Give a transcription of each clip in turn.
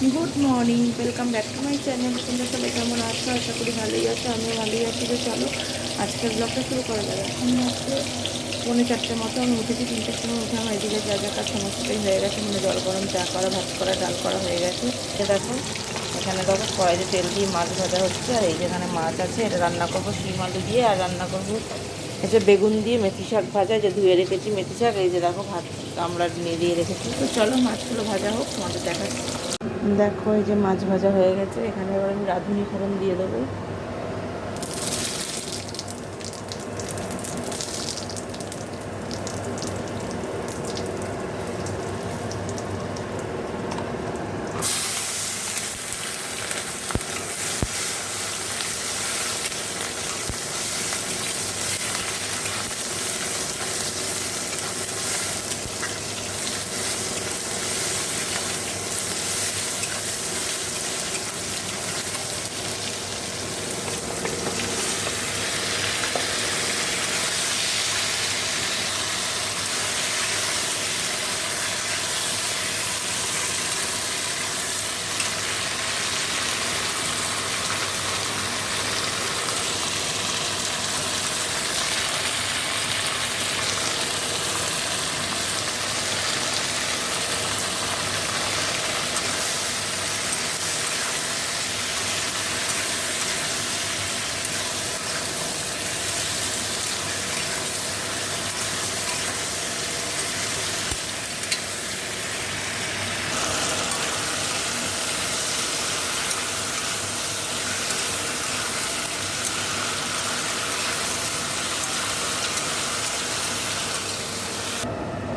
Good morning, welcome back to my channel. তোমরা সবাই কেমন আছো? আশা করি ভালোই আছো, আমিও ভালোই আছি। তো চলো আজকের ব্লগটা শুরু করা যাবে। এখন হচ্ছে 4:45 মতো আমি উঠেছি। 3টের সময় উঠে আমার এদিকে যা যা কাজ সমস্তটাই হয়ে গেছে। মানে জল গরম, চা করা, ভাত করা, ডাল করা হয়ে গেছে। দেখো এখানে দেখো কড়াইতে তেল দিয়ে মাছ ভাজা হচ্ছে। আর এই যেখানে মাছ আছে এটা রান্না করবো শিম আলু দিয়ে। আর রান্না করবো এই যে বেগুন দিয়ে মেথি শাক ভাজা, যে ধুয়ে রেখেছি মেথি শাক। এই যে দেখো ভাত আমরা নিয়ে দিয়ে রেখেছি। তো চলো মাছগুলো ভাজা হোক, তোমাদের দেখাচ্ছি। দেখো এই যে মাছ ভাজা হয়ে গেছে। এখানে এবার আমি রাঁধুনি ফোড়ন দিয়ে দেবো।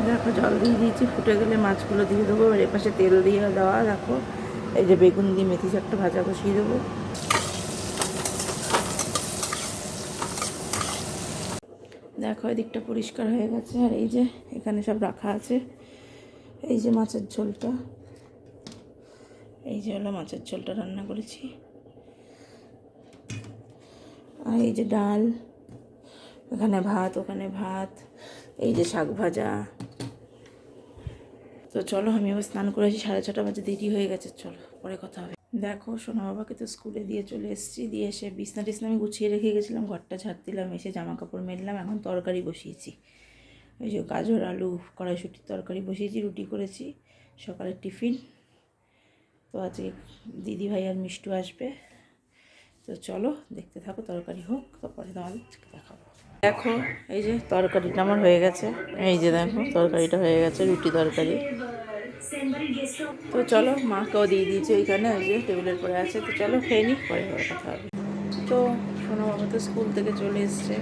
দেখো জল দিয়ে দিয়েছি, ফুটে গেলে মাছগুলো দিয়ে দেবো। আর এপাশে তেল দিয়ে দেওয়া। দেখো এই যে বেগুন দিয়ে মেথি শাকটা ভাজা বসিয়ে দেবো। দেখো এদিকটা পরিষ্কার হয়ে গেছে। আর এই যে এখানে সব রাখা আছে। এই যে মাছের ঝোলটা, এই যে হলো মাছের ঝোলটা রান্না করেছি। আর এই যে ডাল, এখানে ভাত, ওখানে ভাত, এই যে শাক ভাজা। তো চলো আমি আবার স্নান করেছি, 6:30 বাজে, দেরি হয়ে গেছে। চলো পরে কথা হবে। দেখো সোনা বাবাকে তো স্কুলে দিয়ে চলে এসেছি। দিয়ে এসে বিছনা টিছনা আমি গুছিয়ে রেখে গেছিলাম, ঘরটা ঝাড় দিলাম, এসে জামা কাপড় মেললাম। এখন তরকারি বসিয়েছি। ওই যে গাজর আলু কড়াইশুঁটির তরকারি বসিয়েছি, রুটি করেছি, সকালের টিফিন। তো আজকে দিদিভাই আর মিষ্টু আসবে। তো চলো দেখতে থাকো, তরকারি হোক, তারপরে তোমাদের দেখাবো। দেখো এই যে তরকারিটা আমার হয়ে গেছে। এই যে দেখো তরকারিটা হয়ে গেছে, রুটি তরকারি। তো চলো মাকেও দিয়ে দিয়েছি ওইখানে, ওই যে টেবিলের পরে আছে। তো চলো খেয়ে নিই, পরে কথা হবে। তো শোনো বাবা তো স্কুল থেকে চলে এসছে।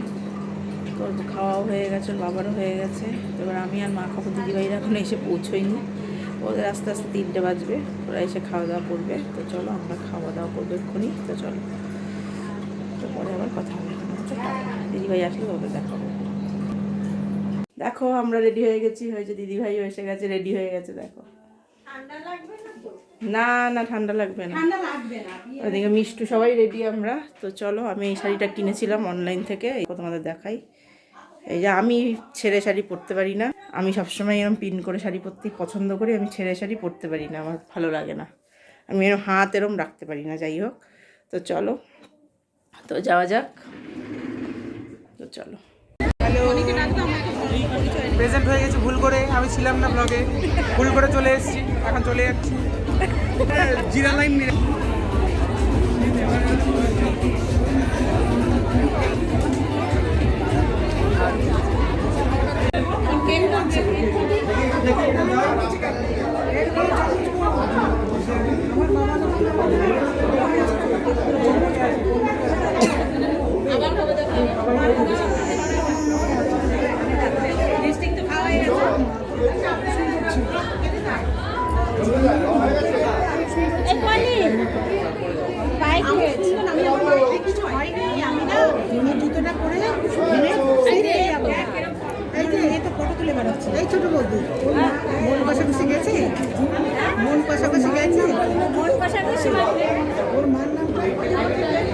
তোর খাওয়াও হয়ে গেছে, ওর বাবারও হয়ে গেছে। এবার আমি আর মা খাবো। দিদিভাইরা এখন এসে পৌঁছোয়নি, ওদের আস্তে আস্তে 3টে বাজবে, ওরা এসে খাওয়া দাওয়া করবে। তো চলো আমরা খাওয়া দাওয়া করবো এক্ষুনি। তো চলো, তো পরে আবার কথা হবে। দিদিভাই আসলে ওকে দেখাবো। দেখো আমরা রেডি হয়ে গেছি, হয়েছে দিদিভাইও এসে গেছে, রেডি হয়ে গেছে। দেখো না না ঠান্ডা লাগবে না, ওইদিকে মিষ্টু সবাই রেডি আমরা। তো চলো আমি এই শাড়িটা কিনেছিলাম অনলাইন থেকে, এই তোমাদের দেখাই। এই যে আমি ছেঁড়ে শাড়ি পরতে পারি না, আমি সবসময় এরকম পিন করে শাড়ি পরতেই পছন্দ করি। আমি ছেঁড়ে শাড়ি পরতে পারি না, আমার ভালো লাগে না। আমি এরকম হাত এরকম রাখতে পারি না। যাই হোক, তো চলো তো যাওয়া যাক। তো চলো। হ্যালো, প্রেজেন্ট হয়ে গেছে ভুল করে, আমি ছিলাম না ব্লগে, ভুল করে চলে এসেছি, এখন চলে যাচ্ছি জিরা লাইন নিয়ে। জুতোটা পরে ফটো তুলে বেড়াচ্ছে। এই ছোট বৌদি মন কষাকষি গেছে, মন কষাকষি গেছে, মন কষাকষি ওর মার নাম,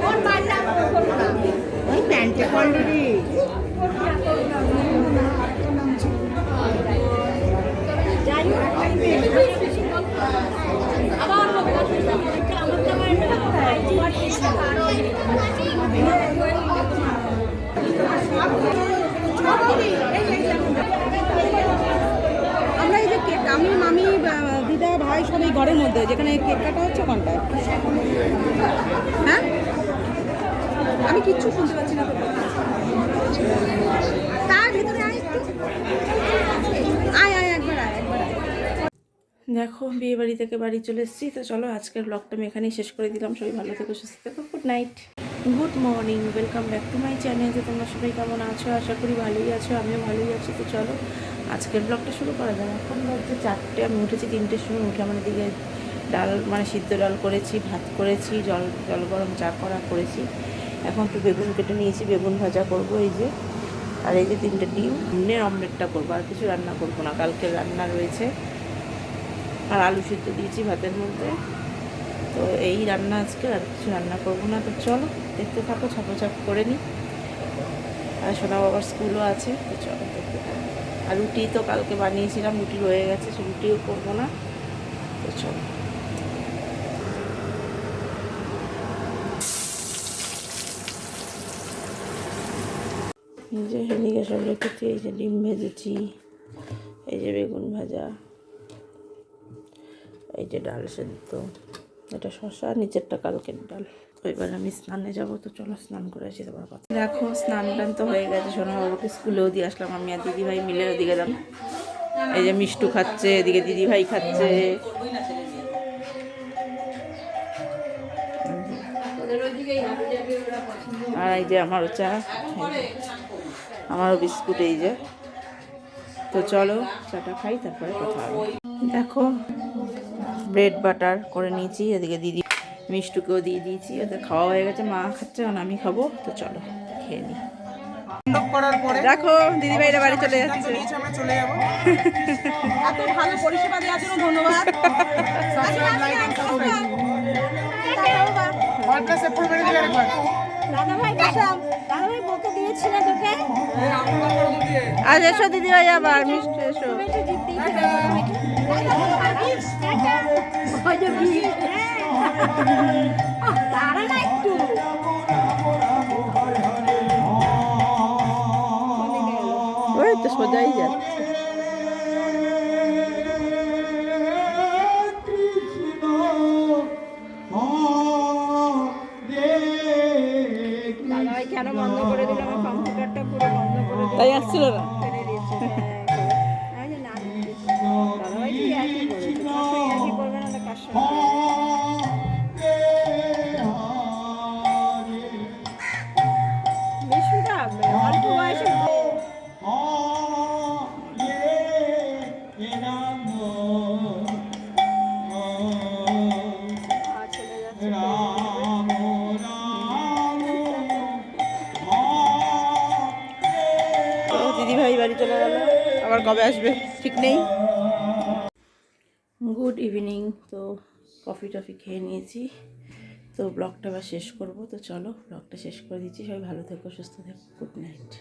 ওর মার নাম ওই প্যান্টে অলরেডি যাই হোক। একদম এই ঘরের মধ্যে যেখানে কেক কাটা হচ্ছে ওখানটায়। হ্যাঁ আমি কিচ্ছু শুনতে পাচ্ছি না তোর কথা। তার ভিতরে আয় একটু, আয় আয় একবার আয় একবার আয়। দেখো বিয়ে বাড়ি থেকে বাড়ি চলে এসেছি। তো চলো আজকের ব্লগটা আমি এখানেই শেষ করে দিলাম। সবাই ভালো থেকো, সুস্থ থেকো। Good night, good morning, welcome back to my channel. যে তোমরা সবাই কেমন আছো, আশা করি ভালোই আছো, আমিও ভালোই আছি। তো চলো আজকের ব্লগটা শুরু করা যাবে। এখন বাজছে 4টে, আমি উঠেছি 3টের সময়। উঠে আমার দিকে ডাল মানে সিদ্ধ ডাল করেছি, ভাত করেছি, জল গরম চা করেছি। এখন একটু বেগুন কেটে নিয়েছি, বেগুন ভাজা করব এই যে। আর এই যে 3টে ডিমের অমলেটটা করবো, আর কিছু রান্না করবো না, কালকের রান্না রয়েছে। আর আলু সিদ্ধ দিয়েছি ভাতের মধ্যে। তো এই রান্না আজকে, আর কিছু রান্না করবো না। তো চলো দেখতে থাকো, ছাপ করে নিই। আর সোনা বাবার স্কুলও আছে, তো চলো দেখতে থাকো। আর রুটি তো কালকে বানিয়েছিলাম, রুটি রয়ে গেছে, সে রুটিও করবো না। তো চলো এই যে এদিকে সব রেখেছি। এই যে ডিম ভেজেছি, এই যে বেগুন ভাজা, এই যে ডাল সেদ্ধ, এটা শশা, নিচেরটা কালকের ডাল। তো এবার আমি স্নানে যাবো। তো চলো স্নান করে আসি, তোমার কথা। দেখো স্নান টান তো হয়ে গেছে, সোনা বাবাকে স্কুলেও দিয়ে আসলাম। আমি আর দিদিভাই মিলে ওদিকে দাম, এই যে মিষ্টু খাচ্ছে, এদিকে দিদিভাই খাচ্ছে। আর এই যে আমারও চা, আমারও বিস্কুট, এই যে। তো চলো চাটা খাই, তারপরে কথা হবে। দেখো ব্রেড বাটার করে নিয়েছি, এদিকে দিদি মিষ্টুকেও দিয়ে দিয়েছি, ওদের খাওয়া হয়ে গেছে। মা খাচ্ছে, আর আমি খাবো। তো চলো খেয়ে নিই। দেখো দিদিভাইরা বাড়ি চলে যাচ্ছে। আমরা চলে যাবো। এত ভালো পরিষেবা দেওয়ার জন্য ধন্যবাদ। দাদাভাই বলতে দিয়েছিল তোকে। আজ এসো দিদিভাই, আবার মিষ্টি এসো। দাঁড়া না একটু। ওই তো সোজাই যাচ্ছে। দাদাভাই কেন বন্ধ করে দিল? আমার কম্পিউটারটা পুরো বন্ধ করে দিল। তাই আসছিল না। ফেলে দিয়েছে। আমি যে না দাদাভাই তো একই করে, তোমার সঙ্গে একই করবে না তো কার সঙ্গে? বিষ্ণুটা অল্প বয়সে চলে যাচ্ছে। তো দিদিভাই বাড়ি চলে গেল, আবার কবে আসবে ঠিক নেই। Good evening. তো কফি টফি খেয়ে নিয়েছি। তো ব্লগটা আবার শেষ করব। তো চলো ব্লগটা শেষ করে দিচ্ছি। সবাই ভালো থেকো, সুস্থ থেকো। Good night.